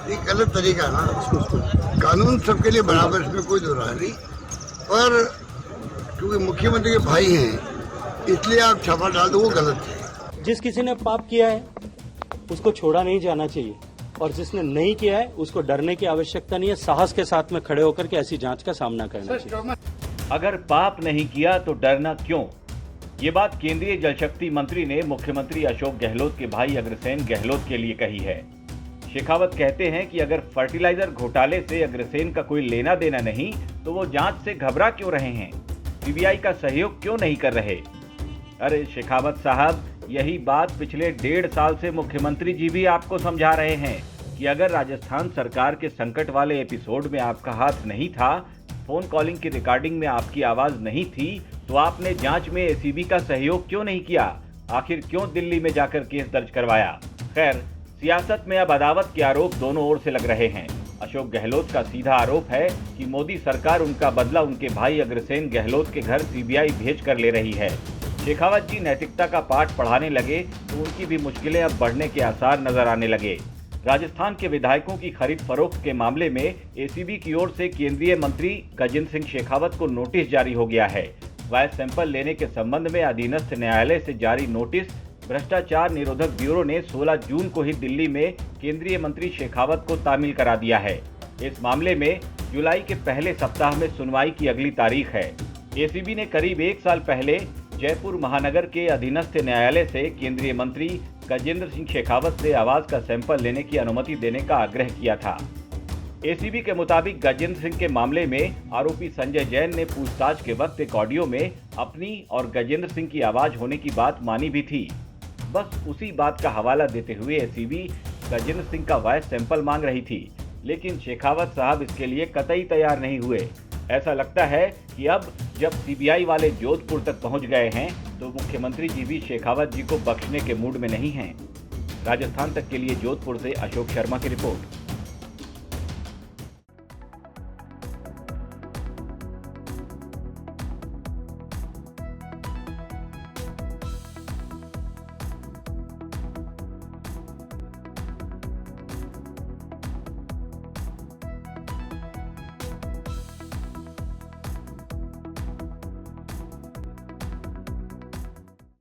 ये गलत तरीका है ना। कानून सबके लिए बराबर, इसमें कोई दो राय नहीं, पर क्योंकि मुख्यमंत्री के भाई हैं इसलिए आप छापा डाल दो, वो गलत है। जिस किसी ने पाप किया है उसको छोड़ा नहीं जाना चाहिए, और जिसने नहीं किया है उसको डरने की आवश्यकता नहीं है। साहस के साथ में खड़े होकर के ऐसी जांच का सामना करना चाहिए। अगर पाप नहीं किया तो डरना क्यों? ये बात केंद्रीय जल शक्ति मंत्री ने मुख्यमंत्री अशोक गहलोत के भाई अग्रसेन गहलोत के लिए कही है। शेखावत कहते हैं कि अगर फर्टिलाइजर घोटाले से अग्रसेन का कोई लेना देना नहीं तो वो जांच से घबरा क्यों रहे हैं, सीबीआई का सहयोग क्यों नहीं कर रहे? अरे शेखावत साहब, यही बात पिछले 1.5 साल से मुख्यमंत्री जी भी आपको समझा रहे हैं कि अगर राजस्थान सरकार के संकट वाले एपिसोड में आपका हाथ नहीं था, फोन कॉलिंग की रिकॉर्डिंग में आपकी आवाज नहीं थी, तो आपने जांच में एसीबी का सहयोग क्यों नहीं किया? आखिर क्यों दिल्ली में जाकर केस दर्ज करवाया? खैर, सियासत में अब अदावत के आरोप दोनों ओर से लग रहे हैं। अशोक गहलोत का सीधा आरोप है कि मोदी सरकार उनका बदला उनके भाई अग्रसेन गहलोत के घर सीबीआई भेज कर ले रही है। शेखावत जी नैतिकता का पाठ पढ़ाने लगे तो उनकी भी मुश्किलें अब बढ़ने के आसार नजर आने लगे। राजस्थान के विधायकों की खरीद फरोख्त के मामले में एसीबी की ओर से केंद्रीय मंत्री गजेंद्र सिंह शेखावत को नोटिस जारी हो गया है। वायस सैंपल लेने के संबंध में अधीनस्थ न्यायालय से जारी नोटिस भ्रष्टाचार निरोधक ब्यूरो ने 16 जून को ही दिल्ली में केंद्रीय मंत्री शेखावत को तामील करा दिया है। इस मामले में जुलाई के पहले सप्ताह में सुनवाई की अगली तारीख है। एसीबी ने करीब 1 साल पहले जयपुर महानगर के अधीनस्थ न्यायालय से केंद्रीय मंत्री गजेंद्र सिंह शेखावत से आवाज का सैंपल लेने की अनुमति देने का आग्रह किया था। एसीबी के मुताबिक गजेंद्र सिंह के मामले में आरोपी संजय जैन ने पूछताछ के वक्त एक ऑडियो में अपनी और गजेंद्र सिंह की आवाज होने की बात मानी भी थी। बस उसी बात का हवाला देते हुए एसीबी गजेंद्र सिंह का वॉइस सैंपल मांग रही थी, लेकिन शेखावत साहब इसके लिए कतई तैयार नहीं हुए। ऐसा लगता है कि अब जब सीबीआई वाले जोधपुर तक पहुंच गए हैं तो मुख्यमंत्री जी भी शेखावत जी को बख्शने के मूड में नहीं हैं। राजस्थान तक के लिए जोधपुर से अशोक शर्मा की रिपोर्ट।